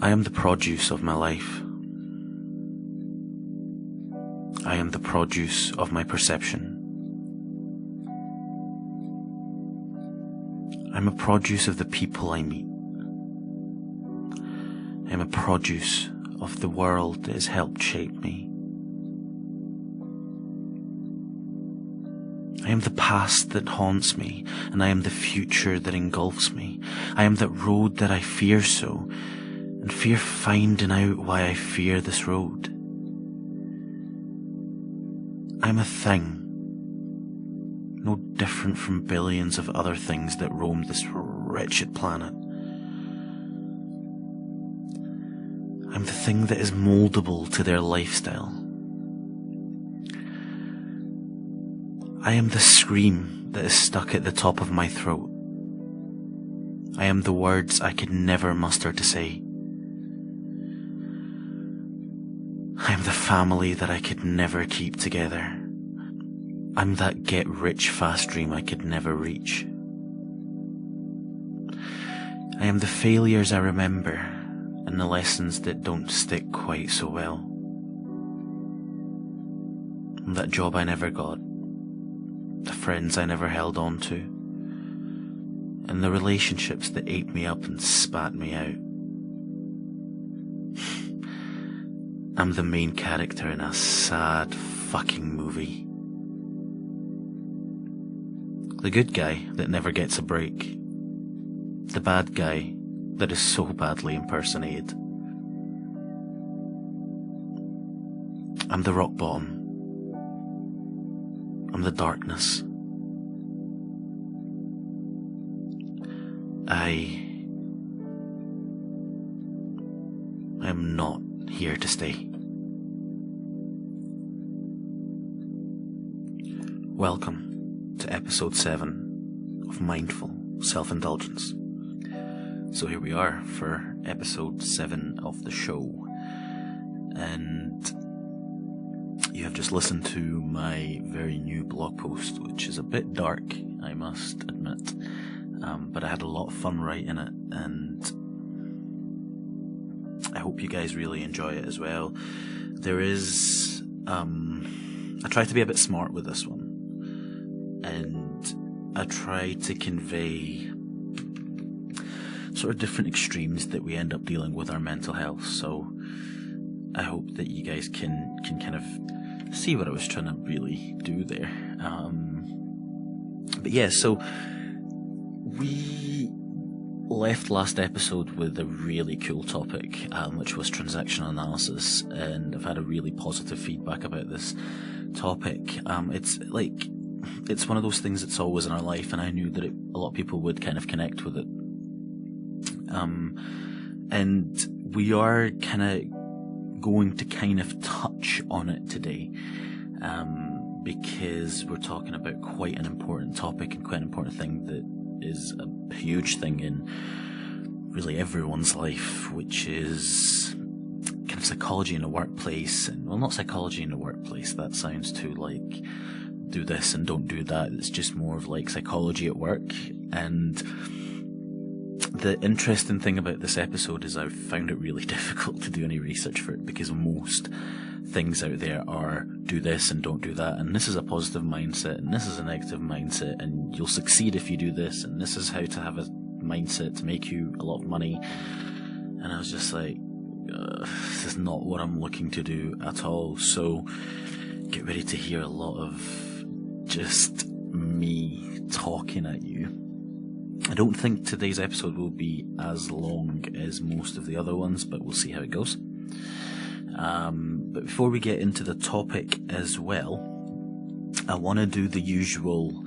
I am the produce of my life. I am the produce of my perception. I'm a produce of the people I meet. I am a produce of the world that has helped shape me. I am the past that haunts me, and I am the future that engulfs me. I am that road that I fear so, and fear finding out why I fear this road. I'm a thing, no different from billions of other things that roam this wretched planet. I'm the thing that is moldable to their lifestyle. I am the scream that is stuck at the top of my throat. I am the words I could never muster to say. I am the family that I could never keep together. I'm that get-rich-fast dream I could never reach. I am the failures I remember and the lessons that don't stick quite so well. I'm that job I never got, the friends I never held on to, and the relationships that ate me up and spat me out. I'm the main character in a sad fucking movie. The good guy that never gets a break. The bad guy that is so badly impersonated. I'm the rock bottom. I'm the darkness. I am not here to stay. Welcome to episode 7 of Mindful Self-Indulgence. So here we are for episode 7 of the show, and you have just listened to my very new blog post, which is a bit dark, I must admit, but I had a lot of fun writing it, and I hope you guys really enjoy it as well. There is, I try to be a bit smart with this one, and I try to convey sort of different extremes that we end up dealing with our mental health. So I hope that you guys can kind of see what I was trying to really do there. But yeah, so we left last episode with a really cool topic, which was transactional analysis, and I've had a really positive feedback about this topic. It's one of those things that's always in our life, and I knew that a lot of people would kind of connect with it. And we are kind of going to kind of touch on it today, because we're talking about quite an important topic and quite an important thing that is a huge thing in really everyone's life, which is kind of psychology in the workplace. And well, not psychology in the workplace, that sounds too like do this and don't do that. It's just more of like psychology at work. And the interesting thing about this episode is I've found it really difficult to do any research for it, because most things out there are do this and don't do that, and this is a positive mindset and this is a negative mindset, and you'll succeed if you do this, and this is how to have a mindset to make you a lot of money. And I was just like, this is not what I'm looking to do at all. So get ready to hear a lot of just me talking at you. I don't think today's episode will be as long as most of the other ones, but we'll see how it goes. But before we get into the topic as well, I want to do the usual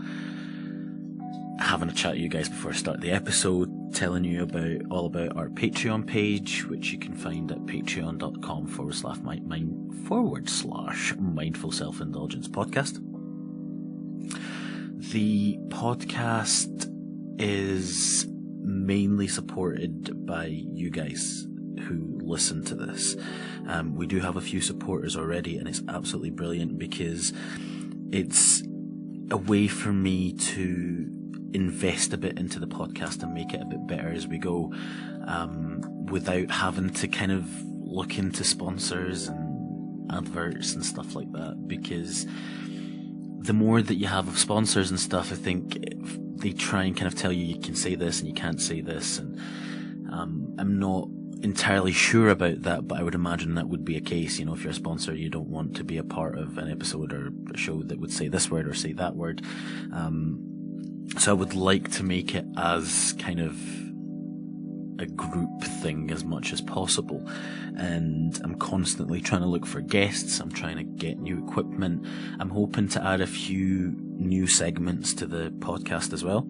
having a chat with you guys before I start the episode, telling you all about our Patreon page, which you can find at patreon.com/mindful self-indulgence podcast. The podcast is mainly supported by you guys who listen to this. We do have a few supporters already, and it's absolutely brilliant because it's a way for me to invest a bit into the podcast and make it a bit better as we go, without having to kind of look into sponsors and adverts and stuff like that, because the more that you have of sponsors and stuff, I think they try and kind of tell you can say this and you can't say this, and I'm not entirely sure about that, but I would imagine that would be a case. You know, if you're a sponsor, you don't want to be a part of an episode or a show that would say this word or say that word. So I would like to make it as kind of a group thing as much as possible, and I'm constantly trying to look for guests. I'm trying to get new equipment. I'm hoping to add a few new segments to the podcast as well,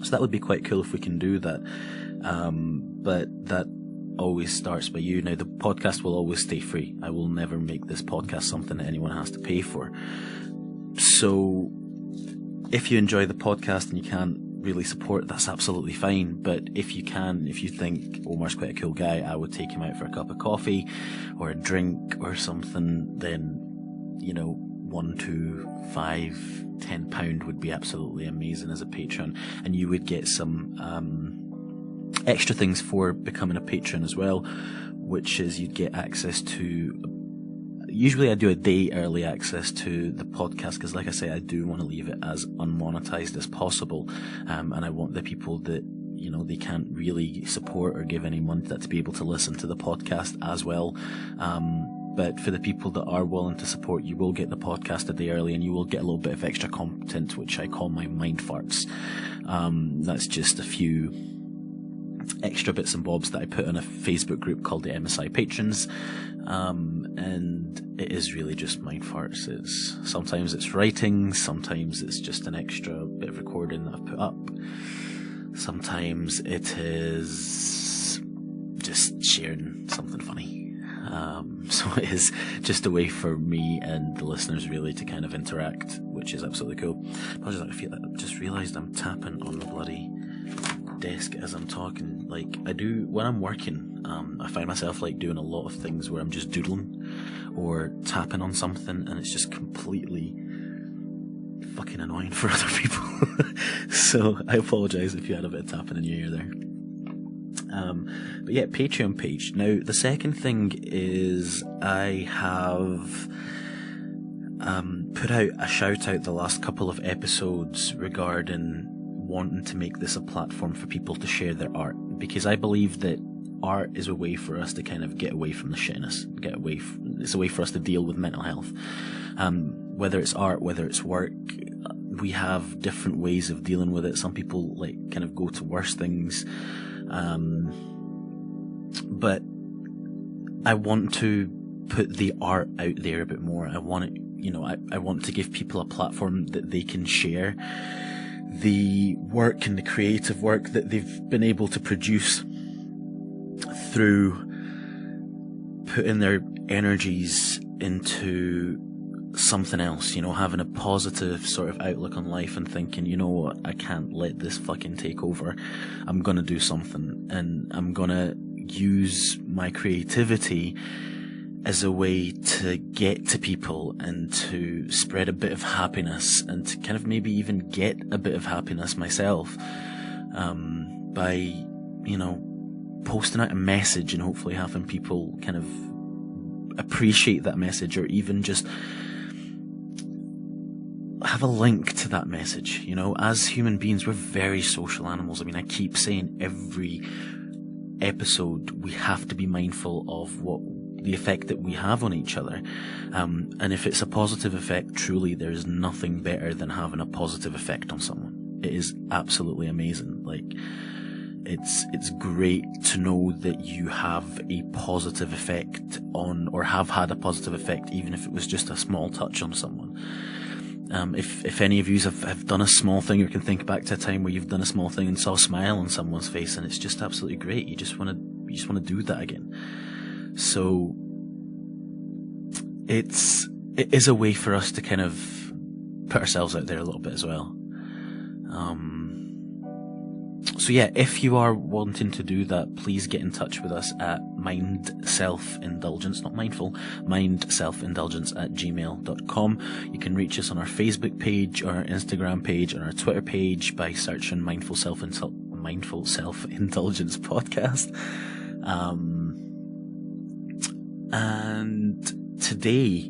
so that would be quite cool if we can do that. But that always starts by you. Now, the podcast will always stay free. I will never make this podcast something that anyone has to pay for. So if you enjoy the podcast and you can't really support, that's absolutely fine. But if you can, if you think Omar's quite a cool guy, I would take him out for a cup of coffee or a drink or something, then, you know, £1, £2, £5, £10 would be absolutely amazing as a patron, and you would get some extra things for becoming a patron as well, which is you'd get access to, usually I do a day early access to the podcast, because like I say, I do want to leave it as unmonetized as possible, and I want the people that, you know, they can't really support or give any money to be able to listen to the podcast as well. But for the people that are willing to support, you will get the podcast a day early, and you will get a little bit of extra content, which I call my mind farts. That's just a few extra bits and bobs that I put in a Facebook group called the MSI Patrons, and it is really just mind farts. Sometimes it's writing, sometimes it's just an extra bit of recording that I've put up, sometimes it is just sharing something funny. So it is just a way for me and the listeners really to kind of interact, which is absolutely cool. I just realised I'm tapping on the bloody desk as I'm talking. Like I do when I'm working. I find myself like doing a lot of things where I'm just doodling or tapping on something, and it's just completely fucking annoying for other people. So I apologise if you had a bit of tapping in your ear there. But yeah, Patreon page. Now, the second thing is I have put out a shout out the last couple of episodes regarding wanting to make this a platform for people to share their art, because I believe that art is a way for us to kind of get away from the shitness, it's a way for us to deal with mental health. Whether it's art, whether it's work, we have different ways of dealing with it. Some people like kind of go to worse things. But I want to put the art out there a bit more. I want it, I want to give people a platform that they can share the work and the creative work that they've been able to produce through putting their energies into something else, having a positive sort of outlook on life and thinking, you know what, I can't let this fucking take over. I'm gonna do something, and I'm gonna use my creativity as a way to get to people and to spread a bit of happiness, and to kind of maybe even get a bit of happiness myself, by, posting out a message and hopefully having people kind of appreciate that message, or even just have a link to that message. As human beings, we're very social animals. I mean, I keep saying every episode we have to be mindful of what the effect that we have on each other, and if it's a positive effect, truly there is nothing better than having a positive effect on someone. It is absolutely amazing. Like, it's great to know that you have a positive effect on, or have had a positive effect, even if it was just a small touch on someone. If any of you have done a small thing, or can think back to a time where you've done a small thing and saw a smile on someone's face, and it's just absolutely great. You just want to do that again. So it is a way for us to kind of put ourselves out there a little bit as well. So yeah, if you are wanting to do that, please get in touch with us at mindselfindulgence, not mindful, mindselfindulgence@gmail.com. You can reach us on our Facebook page, or our Instagram page, or our Twitter page by searching Mindful Self-Indulgence Podcast. And today,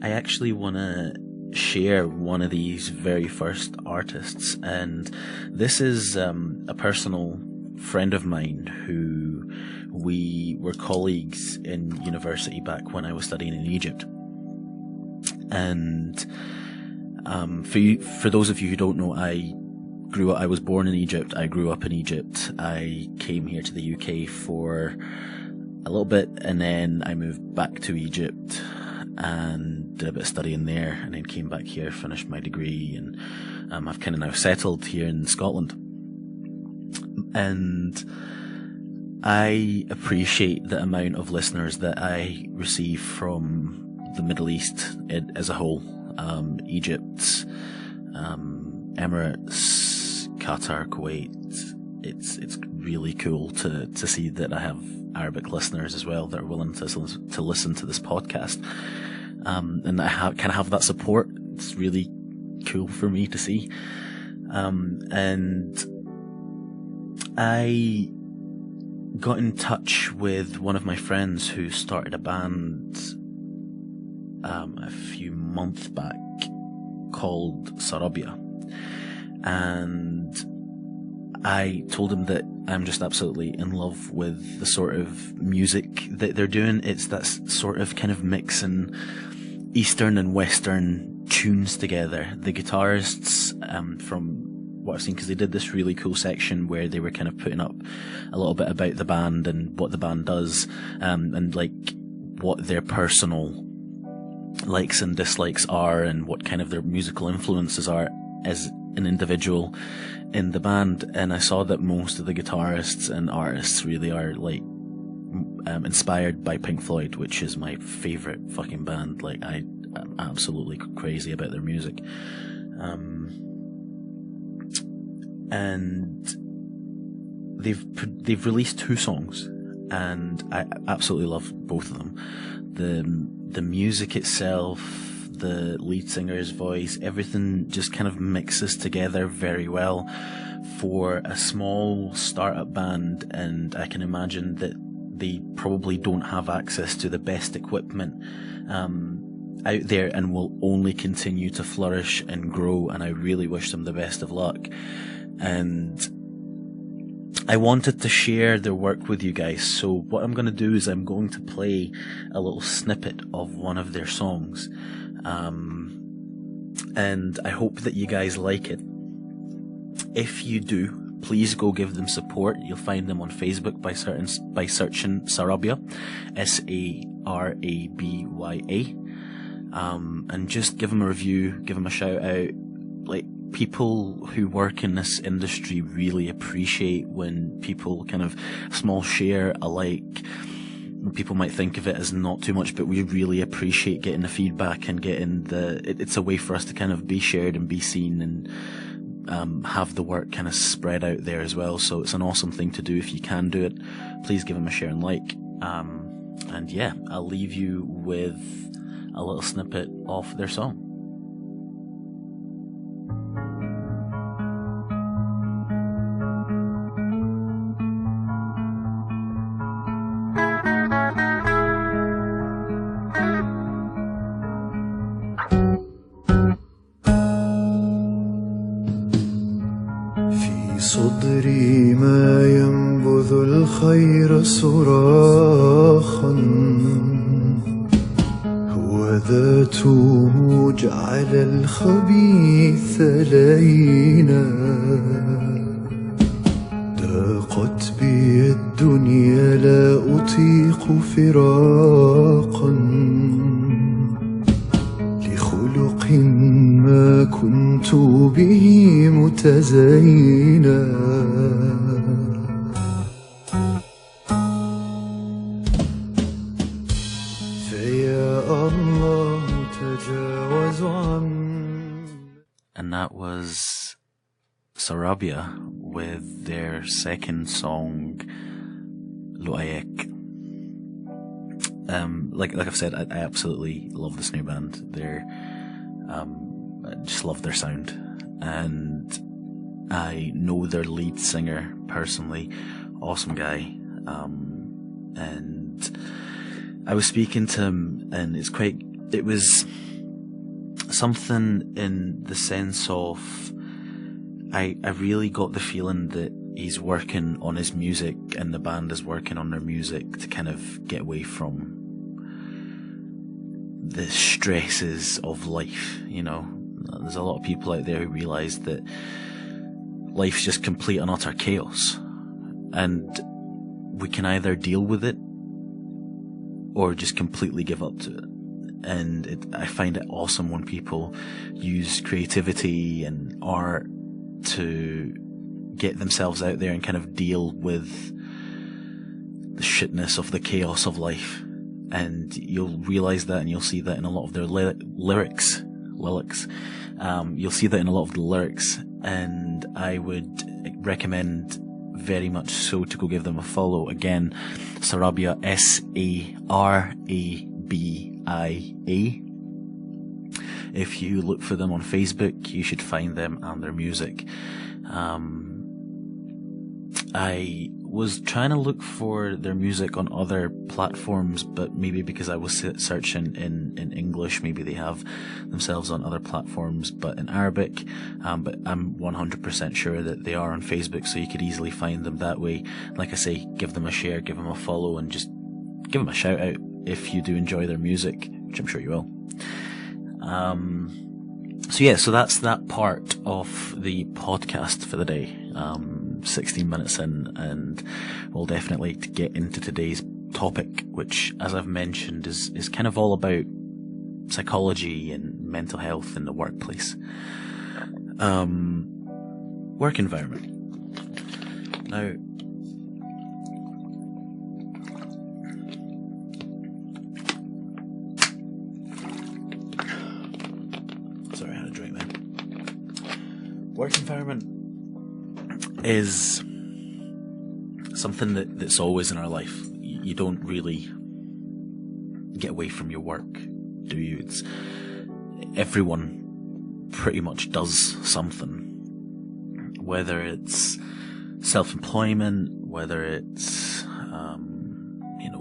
I actually want to share one of these very first artists, and this is a personal friend of mine who we were colleagues in university back when I was studying in Egypt. And for those of you who don't know, I was born in Egypt, I grew up in Egypt, I came here to the UK for a little bit, and then I moved back to Egypt and did a bit of studying there, and then came back here, finished my degree, and I've kind of now settled here in Scotland. And I appreciate the amount of listeners that I receive from the Middle East as a whole, Egypt, Emirates, Qatar, Kuwait. It's really cool to see that I have Arabic listeners as well that are willing to listen to this podcast, and I kind of have that support. It's really cool for me to see, and I got in touch with one of my friends who started a band a few months back called Sarabia, and I told him that I'm just absolutely in love with the sort of music that they're doing. It's that sort of kind of mixing Eastern and Western tunes together. The guitarists, from what I've seen, because they did this really cool section where they were kind of putting up a little bit about the band and what the band does, and like what their personal likes and dislikes are, and what kind of their musical influences are as an individual in the band. And I saw that most of the guitarists and artists really are like inspired by Pink Floyd, which is my favorite fucking band. Like I'm absolutely crazy about their music. And they've released 2 songs, and I absolutely love both of them. The music itself, the lead singer's voice, everything just kind of mixes together very well for a small startup band, and I can imagine that they probably don't have access to the best equipment out there, and will only continue to flourish and grow, and I really wish them the best of luck. And I wanted to share their work with you guys, so what I'm going to do is I'm going to play a little snippet of one of their songs, and I hope that you guys like it. If you do, please go give them support. You'll find them on Facebook by searching Sarabia, Sarabya, and just give them a review, give them a shout out. Like, people who work in this industry really appreciate when people kind of small share alike. People might think of it as not too much, but we really appreciate getting the feedback and getting it's a way for us to kind of be shared and be seen, and have the work kind of spread out there as well. So it's an awesome thing to do. If you can do it, please give them a share and like. And yeah, I'll leave you with a little snippet of their song. صدري ما ينبذ الخير صراخا هو ذاته جعل الخبيث لينا ضاقت بي الدنيا لا أطيق فراقا لخلق ما كنت به متزينا فيا الله تجاوز عن. And that was Sarabia with their second song, Luayek. Like I've said, I absolutely love this new band. I just love their sound, and I know their lead singer personally, awesome guy. And I was speaking to him, and it was something in the sense of, I really got the feeling that he's working on his music and the band is working on their music to kind of get away from the stresses of life. You know, there's a lot of people out there who realise that life's just complete and utter chaos, and we can either deal with it or just completely give up to it. And I find it awesome when people use creativity and art to get themselves out there and kind of deal with the shitness of the chaos of life. And you'll realise that, and you'll see that in a lot of their lyrics. You'll see that in a lot of the lyrics, and I would recommend very much so to go give them a follow. Again, Sarabia, Sarabia. If you look for them on Facebook, you should find them and their music. I was trying to look for their music on other platforms, but maybe because I was searching in English, maybe they have themselves on other platforms, but in Arabic. But I'm 100% sure that they are on Facebook, so you could easily find them that way. Like I say, give them a share, give them a follow, and just give them a shout out if you do enjoy their music, which I'm sure you will. So that's that part of the podcast for the day. 16 minutes in, and we'll definitely get into today's topic, which, as I've mentioned, is kind of all about psychology and mental health in the workplace. Work environment. Now, sorry, I had a drink there. Work environment is something that's always in our life. You don't really get away from your work, do you? Everyone pretty much does something, whether it's self-employment, whether it's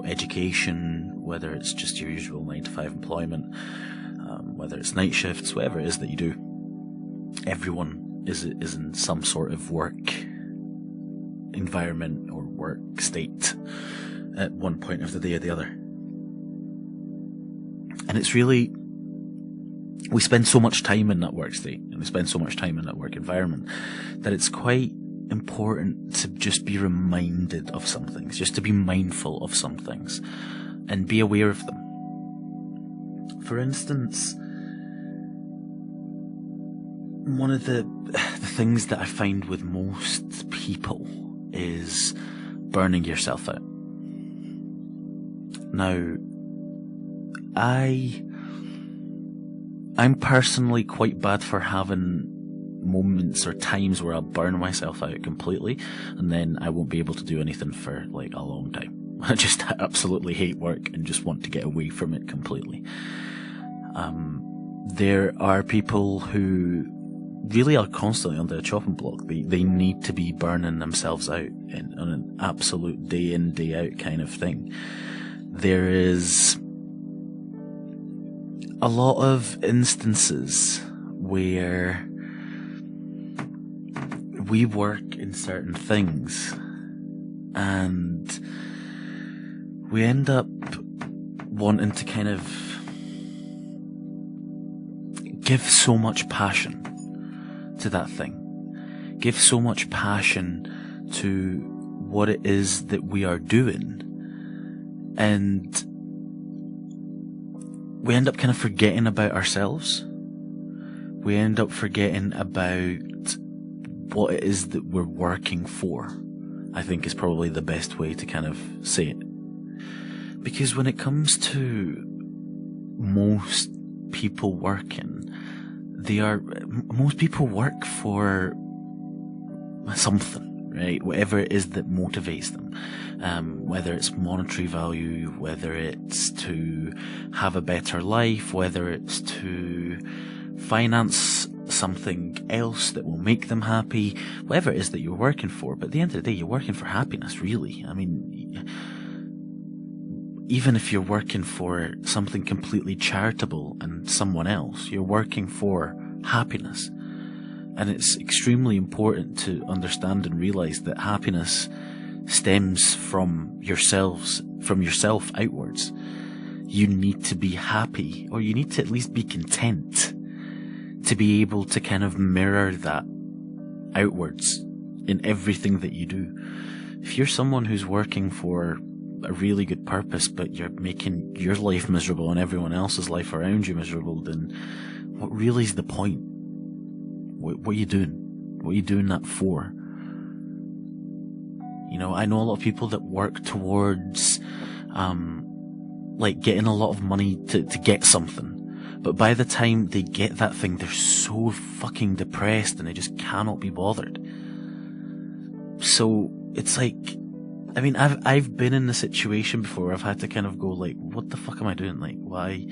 education, whether it's just your usual 9-to-5 employment, whether it's night shifts, whatever it is that you do. Everyone is in some sort of work environment or work state at one point of the day or the other. And it's really, we spend so much time in that work state, and we spend so much time in that work environment, that it's quite important to just be reminded of some things, just to be mindful of some things and be aware of them. For instance, one of the things that I find with most people is burning yourself out. Now, I'm personally quite bad for having moments or times where I'll burn myself out completely, and then I won't be able to do anything for like a long time. I just absolutely hate work and just want to get away from it completely. There are people who really are constantly under a chopping block. They need to be burning themselves out on an absolute day in, day out kind of thing. There is a lot of instances where we work in certain things and we end up wanting to kind of give so much passion to that thing, give so much passion to what it is that we are doing, and we end up kind of forgetting about ourselves. We end up forgetting about what it is that we're working for, I think is probably the best way to kind of say it. Because when it comes to most people working, most people work for something, right? Whatever it is that motivates them. Whether it's monetary value, whether it's to have a better life, whether it's to finance something else that will make them happy, whatever it is that you're working for. But at the end of the day, you're working for happiness, really. I mean, even if you're working for something completely charitable and someone else, you're working for happiness. And it's extremely important to understand and realize that happiness stems from yourself outwards. You need to be happy, or you need to at least be content, to be able to kind of mirror that outwards in everything that you do. If you're someone who's working for a really good purpose, but you're making your life miserable and everyone else's life around you miserable, then what really is the point? What are you doing? What are you doing that for? You know, I know a lot of people that work towards, like getting a lot of money to get something. But by the time they get that thing, they're so fucking depressed and they just cannot be bothered. So it's like, I mean, I've been in the situation before where I've had to kind of go like, what the fuck am I doing? Like, why?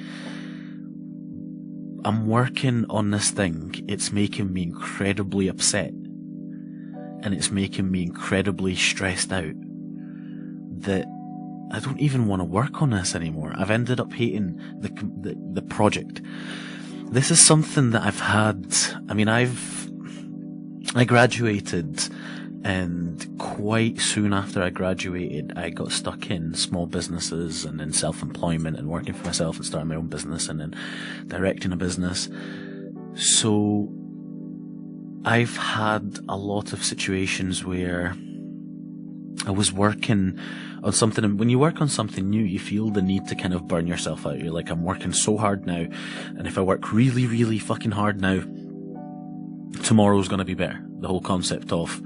I'm working on this thing. It's making me incredibly upset. And it's making me incredibly stressed out that I don't even want to work on this anymore. I've ended up hating the project. This is something that I've had. I mean, I graduated, and quite soon after I graduated, I got stuck in small businesses and in self-employment and working for myself and starting my own business and then directing a business. So I've had a lot of situations where I was working on something, and when you work on something new, you feel the need to kind of burn yourself out. You're like, I'm working so hard now, and if I work really, really fucking hard now, tomorrow's gonna be better. The whole concept of,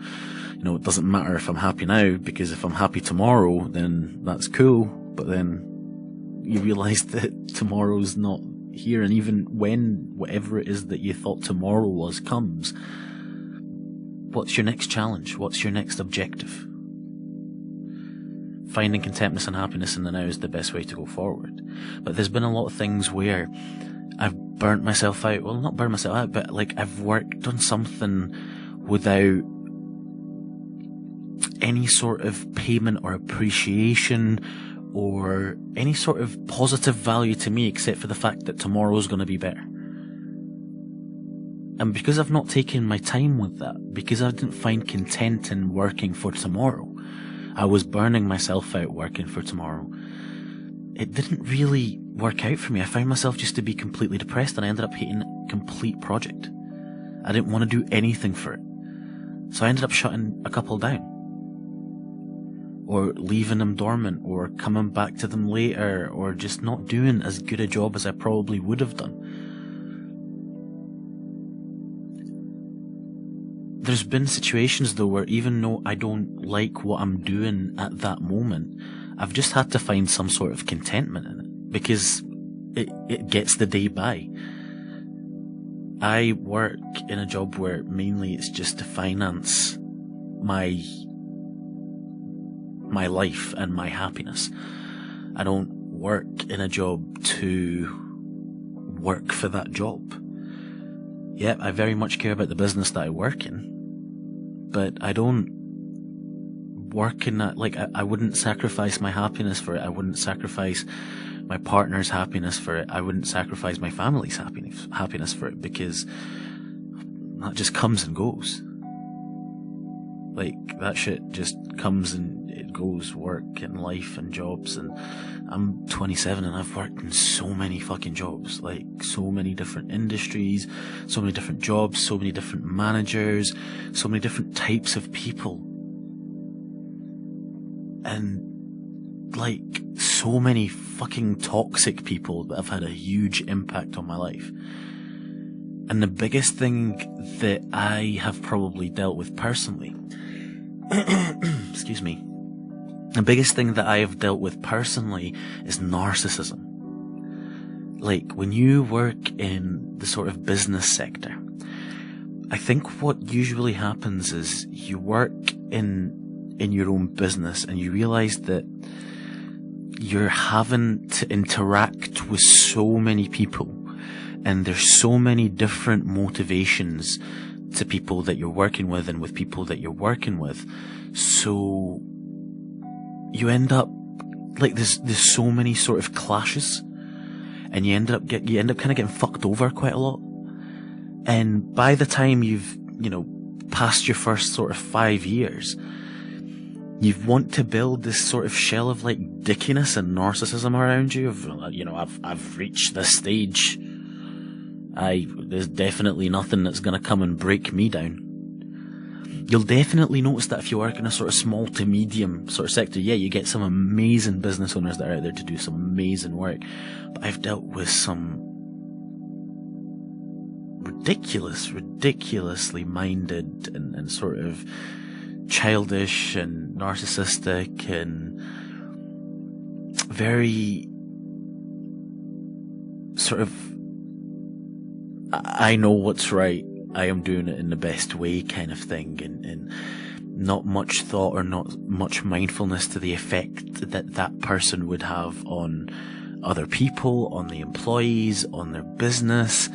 you know, it doesn't matter if I'm happy now, because if I'm happy tomorrow, then that's cool, but then you realise that tomorrow's not here, and even when whatever it is that you thought tomorrow was comes, what's your next challenge? What's your next objective? Finding contentness and happiness in the now is the best way to go forward. But there's been a lot of things where I've burnt myself out. Well, not burnt myself out, but like I've worked on something without any sort of payment or appreciation or any sort of positive value to me, except for the fact that tomorrow's going to be better. And because I've not taken my time with that, because I didn't find content in working for tomorrow, I was burning myself out working for tomorrow. It didn't really work out for me. I found myself just to be completely depressed, and I ended up hating a complete project. I didn't want to do anything for it. So I ended up shutting a couple down, or leaving them dormant, or coming back to them later, or just not doing as good a job as I probably would have done. There's been situations though where even though I don't like what I'm doing at that moment, I've just had to find some sort of contentment in it, because it gets the day by. I work in a job where mainly it's just to finance my life and my happiness. I don't work in a job to work for that job. Yeah, I very much care about the business that I work in, but I don't work in that, like, I wouldn't sacrifice my happiness for it. I wouldn't sacrifice my partner's happiness for it. I wouldn't sacrifice my family's happiness for it, because that just comes and goes. Like, that shit just comes and it goes, work and life and jobs. And I'm 27 and I've worked in so many fucking jobs, like so many different industries, so many different jobs, so many different managers, so many different types of people. And like so many fucking toxic people that have had a huge impact on my life. And the biggest thing that I have probably dealt with personally, excuse me, the biggest thing that I have dealt with personally is narcissism. Like, when you work in the sort of business sector, I think what usually happens is you work in your own business and you realize that you're having to interact with so many people, and there's so many different motivations to people that you're working with and with people that you're working with. So you end up like there's so many sort of clashes, and you end up kind of getting fucked over quite a lot. And by the time you've, passed your first sort of 5 years, you want to build this sort of shell of like dickiness and narcissism around you of, I've reached this stage. There's definitely nothing that's going to come and break me down. You'll definitely notice that if you work in a sort of small to medium sort of sector, yeah, you get some amazing business owners that are out there to do some amazing work. But I've dealt with some ridiculously minded and sort of childish and narcissistic and very sort of, I know what's right, I am doing it in the best way kind of thing, and not much thought or not much mindfulness to the effect that person would have on other people, on the employees, on their business.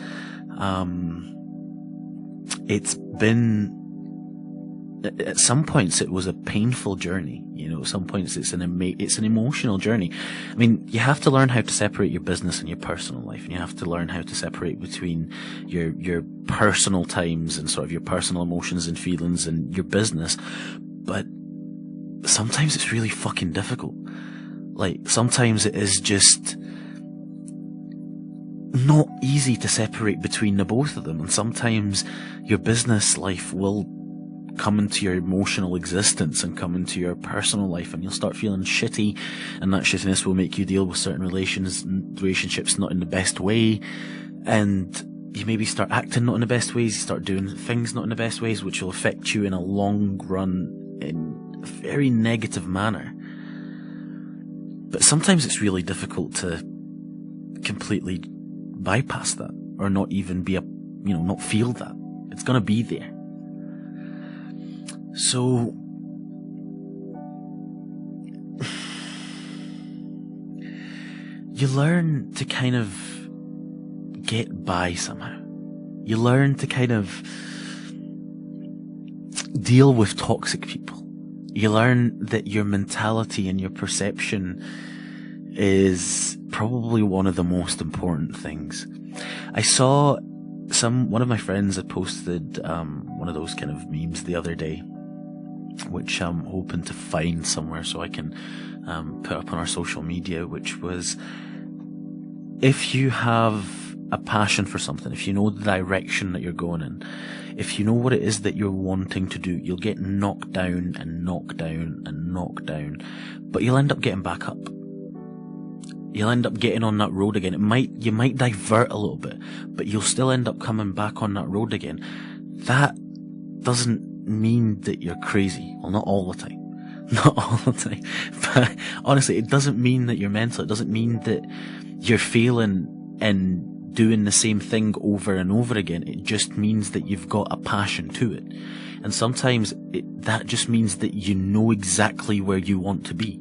It's been, at some points it was a painful journey, at some points it's an emotional journey. I mean, you have to learn how to separate your business and your personal life, and you have to learn how to separate between your personal times and sort of your personal emotions and feelings and your business. But sometimes it's really fucking difficult. Like, sometimes it is just not easy to separate between the both of them, and sometimes your business life will come into your emotional existence and come into your personal life, and you'll start feeling shitty, and that shittiness will make you deal with certain relationships not in the best way, and you maybe start acting not in the best ways, you start doing things not in the best ways, which will affect you in a long run in a very negative manner. But sometimes it's really difficult to completely bypass that, or not even be not feel that. It's gonna be there. So you learn to kind of get by somehow. You learn to kind of deal with toxic people. You learn that your mentality and your perception is probably one of the most important things. I saw one of my friends had posted one of those kind of memes the other day, which I'm hoping to find somewhere so I can put up on our social media, which was, if you have a passion for something, if you know the direction that you're going in, if you know what it is that you're wanting to do, you'll get knocked down and knocked down and knocked down, but you'll end up getting back up. You'll end up getting on that road again. You might divert a little bit, but you'll still end up coming back on that road again. That doesn't mean that you're crazy. Well, not all the time. Not all the time. But honestly, it doesn't mean that you're mental. It doesn't mean that you're failing and doing the same thing over and over again. It just means that you've got a passion to it. And sometimes that just means that you know exactly where you want to be.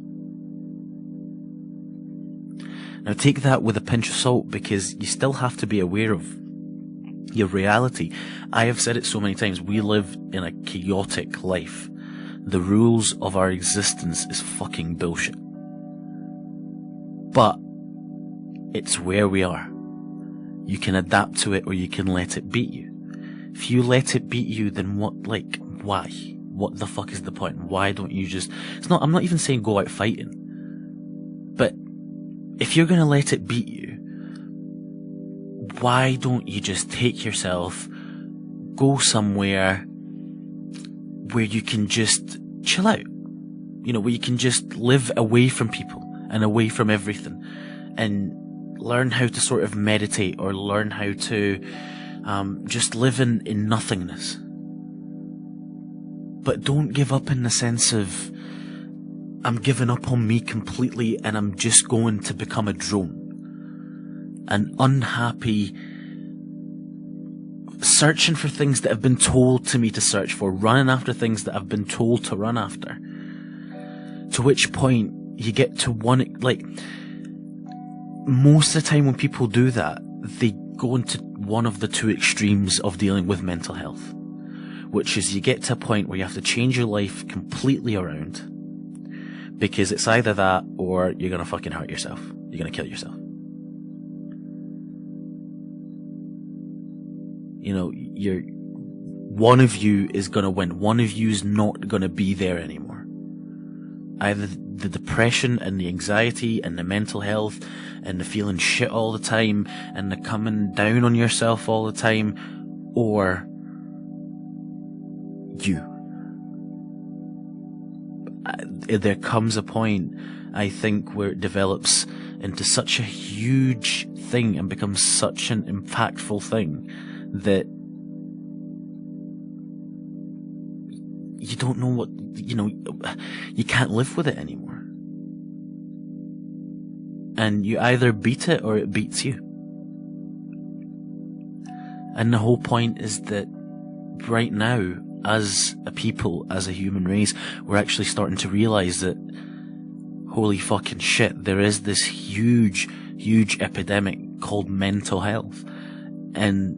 Now take that with a pinch of salt, because you still have to be aware of your reality. I have said it so many times, we live in a chaotic life. The rules of our existence is fucking bullshit. But it's where we are. You can adapt to it, or you can let it beat you. If you let it beat you, then why? What the fuck is the point? Why don't you just, I'm not even saying go out fighting, but if you're gonna let it beat you, why don't you just take yourself, go somewhere where you can just chill out, where you can just live away from people and away from everything, and learn how to sort of meditate, or learn how to just live in nothingness. But don't give up in the sense of, I'm giving up on me completely and I'm just going to become a drone. An unhappy, searching for things that have been told to me to search for, running after things that I've been told to run after. To which point you get to one, like, most of the time when people do that, they go into one of the two extremes of dealing with mental health, which is you get to a point where you have to change your life completely around, because it's either that or you're gonna fucking hurt yourself. You're gonna kill yourself. You know, one of you is gonna win. One of you is not gonna be there anymore. Either the depression and the anxiety and the mental health and the feeling shit all the time and the coming down on yourself all the time, or you. There comes a point, I think, where it develops into such a huge thing and becomes such an impactful thing that you don't know what, you can't live with it anymore. And you either beat it or it beats you. And the whole point is that right now, as a people, as a human race, we're actually starting to realize that, holy fucking shit, there is this huge, huge epidemic called mental health. And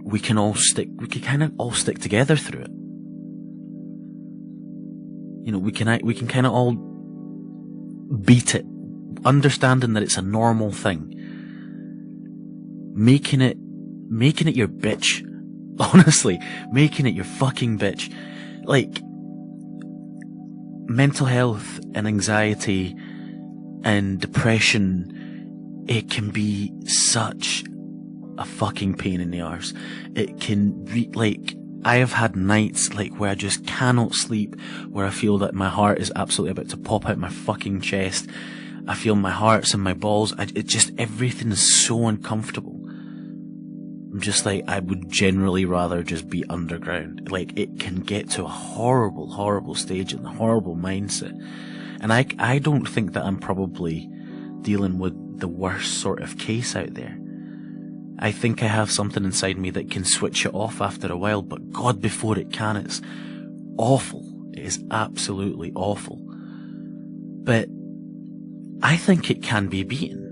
we can kind of all stick together through it. We can kind of all beat it, understanding that it's a normal thing. Making it your bitch. Honestly, making it your fucking bitch. Like, mental health and anxiety and depression, it can be such a fucking pain in the arse. It can I have had nights where I just cannot sleep, where I feel that my heart is absolutely about to pop out my fucking chest. I feel my heart's in my balls. Everything is so uncomfortable. I'm just I would generally rather just be underground. It can get to a horrible, horrible stage and a horrible mindset. And I don't think that I'm probably dealing with the worst sort of case out there. I think I have something inside me that can switch it off after a while, but God, before it can, it's awful. It is absolutely awful. But I think it can be beaten.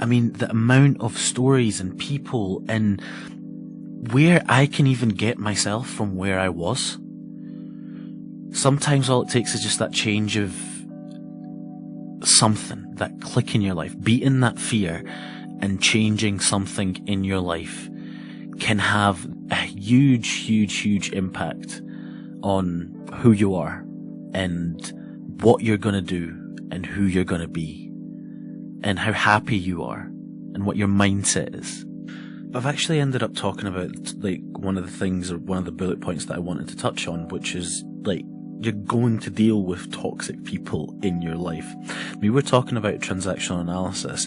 I mean, the amount of stories and people and where I can even get myself from where I was. Sometimes all it takes is just that change of something, that click in your life, beating that fear and changing something in your life can have a huge, huge, huge impact on who you are and what you're going to do and who you're going to be and how happy you are and what your mindset is. I've actually ended up talking about one of the things, or one of the bullet points that I wanted to touch on, which is you're going to deal with toxic people in your life. We were talking about transactional analysis.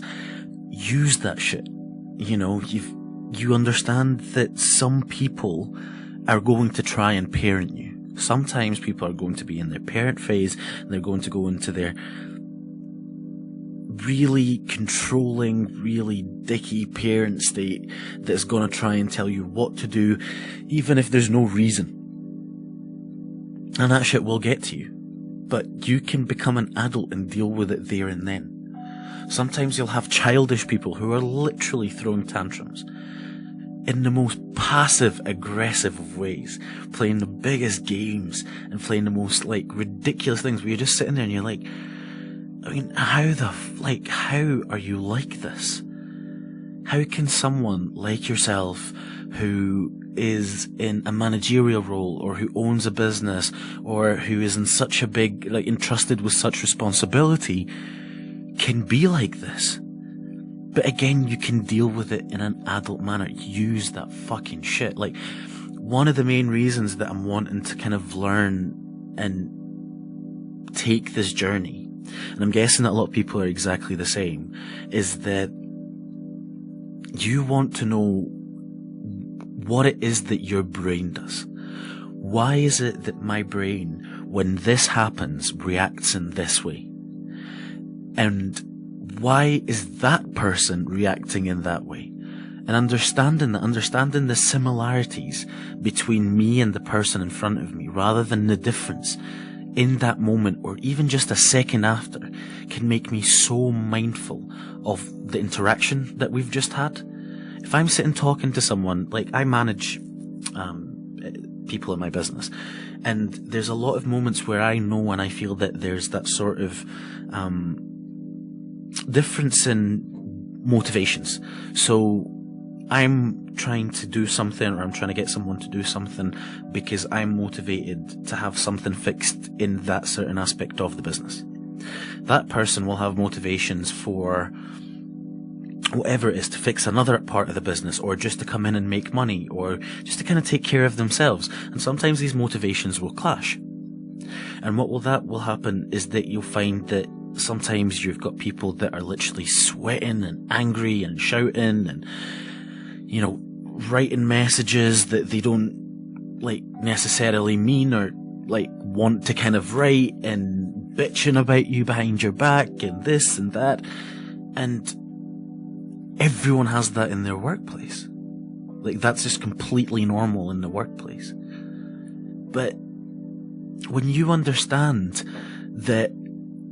Use that shit. You understand that some people are going to try and parent you. Sometimes people are going to be in their parent phase and they're going to go into their really controlling, really dicky parent state that's going to try and tell you what to do, even if there's no reason. And that shit will get to you. But you can become an adult and deal with it there and then. Sometimes you'll have childish people who are literally throwing tantrums in the most passive, aggressive of ways, playing the biggest games and playing the most ridiculous things where you're just sitting there and you're like, I mean, how are you like this? How can someone like yourself who is in a managerial role or who owns a business or who is in such a big, entrusted with such responsibility can be like this? But again, you can deal with it in an adult manner. Use that fucking shit. One of the main reasons that I'm wanting to kind of learn and take this journey, and I'm guessing that a lot of people are exactly the same, is that you want to know what it is that your brain does. Why is it that my brain, when this happens, reacts in this way? And why is that person reacting in that way? And understanding the similarities between me and the person in front of me, rather than the difference in that moment, or even just a second after, can make me so mindful of the interaction that we've just had. If I'm sitting talking to someone, like I manage people in my business, and there's a lot of moments where I know and I feel that there's that sort of difference in motivations. So I'm trying to do something, or I'm trying to get someone to do something because I'm motivated to have something fixed in that certain aspect of the business. That person will have motivations for whatever it is, to fix another part of the business, or just to come in and make money, or just to kind of take care of themselves. And sometimes these motivations will clash. And what will happen is that you'll find that sometimes you've got people that are literally sweating and angry and shouting and, you know, writing messages that they don't like necessarily mean or like want to kind of write, and bitching about you behind your back and this and that. And everyone has that in their workplace. Like, that's just completely normal in the workplace. But when you understand that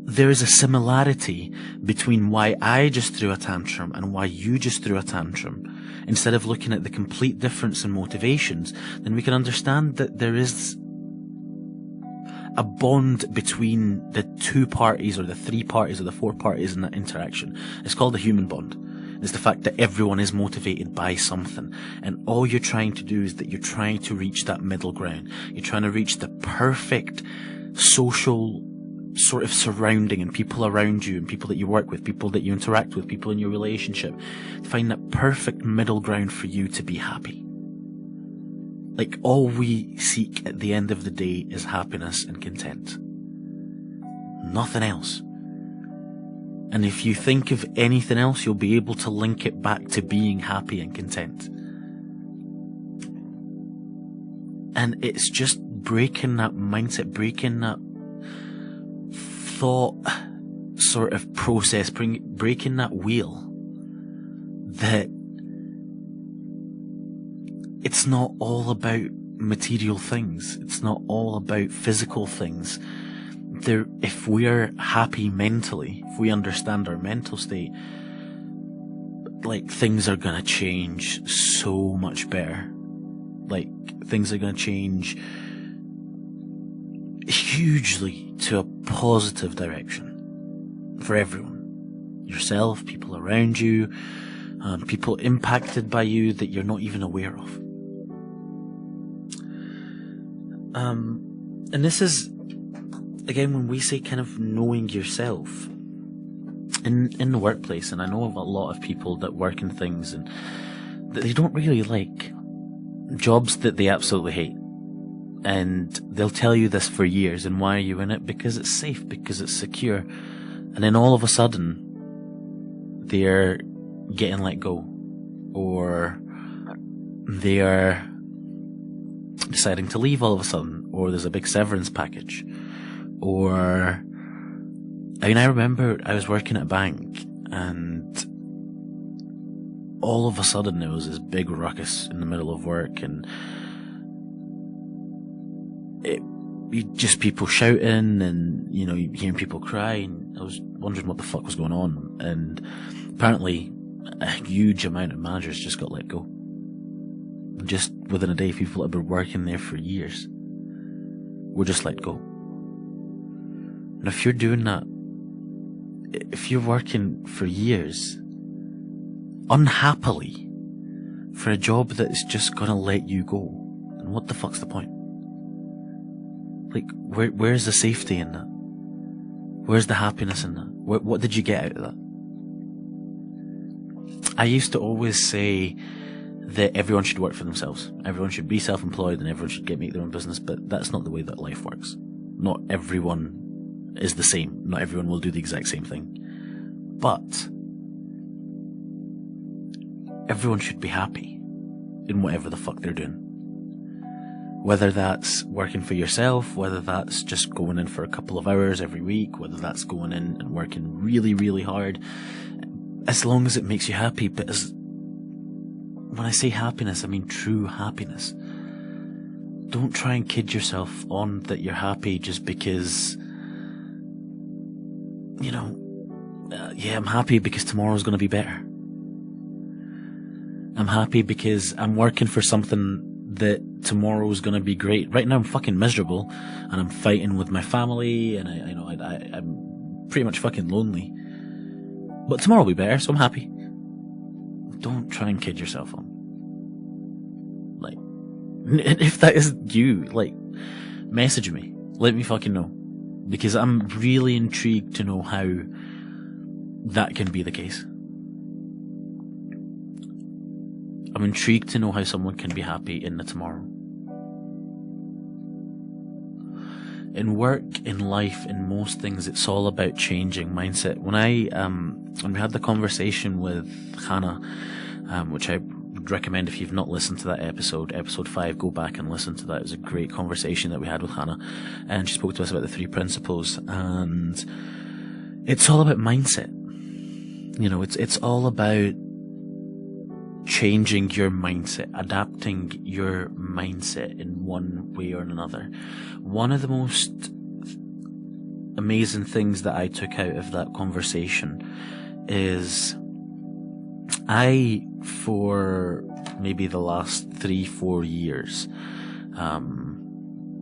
there is a similarity between why I just threw a tantrum and why you just threw a tantrum, instead of looking at the complete difference in motivations, then we can understand that there is a bond between the two parties, or the three parties, or the four parties in that interaction. It's called the human bond. It's the fact that everyone is motivated by something, and all you're trying to do is that you're trying to reach that middle ground. You're trying to reach the perfect social sort of surrounding, and people around you, and people that you work with, people that you interact with, people in your relationship. Find that perfect middle ground for you to be happy. Like, all we seek at the end of the day is happiness and content. Nothing else. And if you think of anything else, you'll be able to link it back to being happy and content. And it's just breaking that mindset, breaking that thought sort of process, breaking that wheel, that it's not all about material things. It's not all about physical things. If we're happy mentally, if we understand our mental state, like, things are gonna change so much better. Like, things are gonna change hugely to a positive direction for everyone. Yourself, people around you, people impacted by you that you're not even aware of. And this is, again, when we say kind of knowing yourself in the workplace, and I know of a lot of people that work in things and that they don't really like, jobs that they absolutely hate. And they'll tell you this for years. And why are you in it? Because it's safe, because it's secure. And then all of a sudden, they're getting let go, or they are deciding to leave all of a sudden, or there's a big severance package, or, I mean, I remember I was working at a bank, and all of a sudden there was this big ruckus in the middle of work, and just people shouting, and, you know, hearing people crying. I was wondering what the fuck was going on, and apparently a huge amount of managers just got let go. Just within a day, people that have been working there for years were just let go. And if you're doing that, if you're working for years, unhappily, for a job that is just gonna let you go, then what the fuck's the point? Like, where's the safety in that? Where's the happiness in that? What did you get out of that? I used to always say that everyone should work for themselves. Everyone should be self-employed, and everyone should make their own business, but that's not the way that life works. Not everyone is the same. Not everyone will do the exact same thing. But everyone should be happy in whatever the fuck they're doing. Whether that's working for yourself, whether that's just going in for a couple of hours every week, whether that's going in and working really, really hard, as long as it makes you happy. But when I say happiness, I mean true happiness. Don't try and kid yourself on that you're happy just because, I'm happy because tomorrow's going to be better. I'm happy because I'm working for something that tomorrow's going to be great. Right now I'm fucking miserable and I'm fighting with my family and I'm pretty much fucking lonely. But tomorrow will be better, so I'm happy. Don't try and kid yourself on. Like, if that is you, like, message me. Let me fucking know. Because I'm really intrigued to know how that can be the case. I'm intrigued to know how someone can be happy in the tomorrow. In work, in life, in most things, it's all about changing mindset. When we had the conversation with Hannah, which I would recommend if you've not listened to that episode 5, go back and listen to that. It was a great conversation that we had with Hannah, and she spoke to us about the 3 principles, and it's all about mindset. It's all about changing your mindset, adapting your mindset in one way or another. One of the most amazing things that I took out of that conversation is for maybe the last 3-4 years,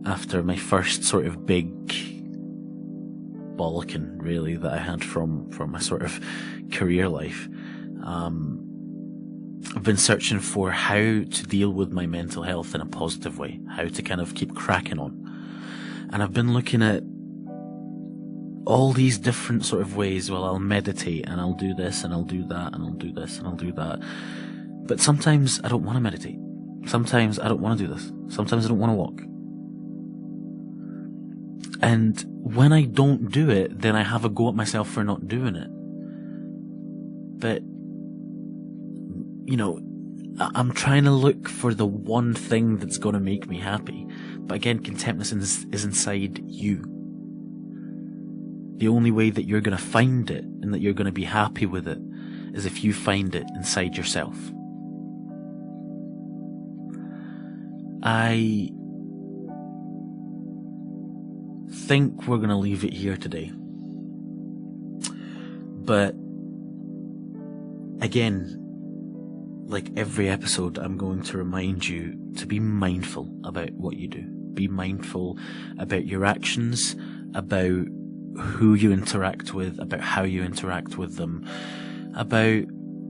after my first sort of big bollocking really that I had from my sort of career life, I've been searching for how to deal with my mental health in a positive way, how to kind of keep cracking on. And I've been looking at all these different sort of ways. Well, I'll meditate and I'll do this and I'll do that and I'll do this and I'll do that. But sometimes I don't want to meditate. Sometimes I don't want to do this. Sometimes I don't want to walk. And when I don't do it, then I have a go at myself for not doing it. But I'm trying to look for the one thing that's going to make me happy. But again, contentment is inside you. The only way that you're going to find it and that you're going to be happy with it is if you find it inside yourself. I think we're going to leave it here today. But again, like every episode, I'm going to remind you to be mindful about what you do. Be mindful about your actions, about who you interact with, about how you interact with them, about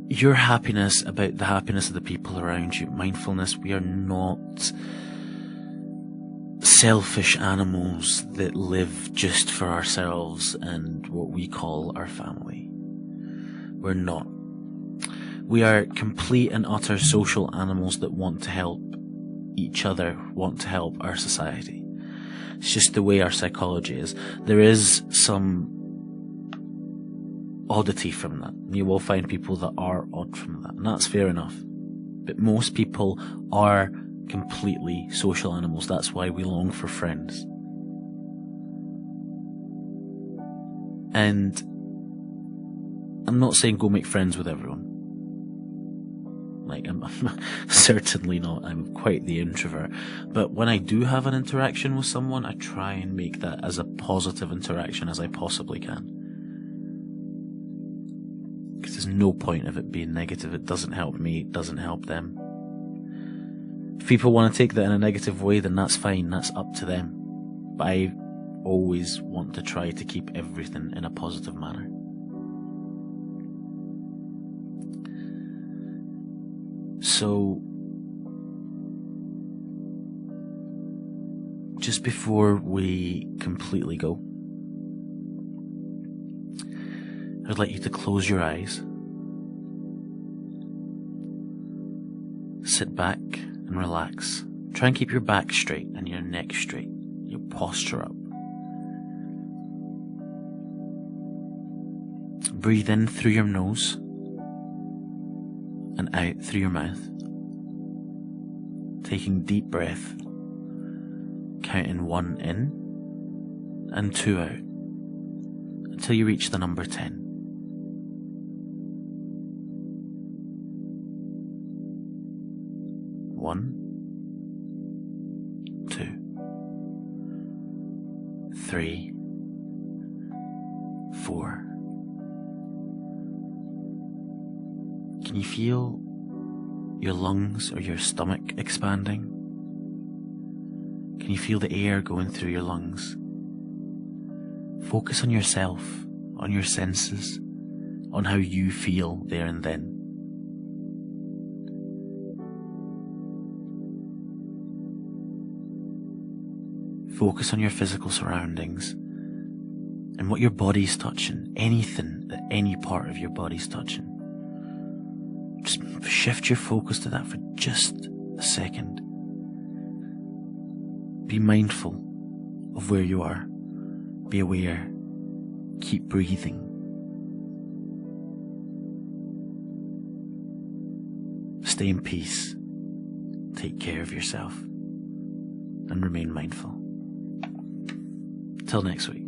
your happiness, about the happiness of the people around you. Mindfulness, we are not selfish animals that live just for ourselves and what we call our family. We're not. We are complete and utter social animals that want to help each other, want to help our society. It's just the way our psychology is. There is some oddity from that. You will find people that are odd from that, and that's fair enough. But most people are completely social animals. That's why we long for friends. And I'm not saying go make friends with everyone. Like, I'm certainly not. I'm quite the introvert. But when I do have an interaction with someone, I try and make that as a positive interaction as I possibly can. Because there's no point of it being negative. It doesn't help me. It doesn't help them. If people want to take that in a negative way, then that's fine. That's up to them. But I always want to try to keep everything in a positive manner. So, just before we completely go, I'd like you to close your eyes, sit back and relax. Try and keep your back straight and your neck straight, your posture up. Breathe in through your nose and out through your mouth, taking deep breath, counting 1 in and 2 out until you reach the number 10. 1, 2, 3, 4. Can you feel your lungs or your stomach expanding? Can you feel the air going through your lungs? Focus on yourself, on your senses, on how you feel there and then. Focus on your physical surroundings and what your body's touching, anything that any part of your body's touching. Just shift your focus to that for just a second. Be mindful of where you are. Be aware. Keep breathing. Stay in peace. Take care of yourself. And remain mindful. Till next week.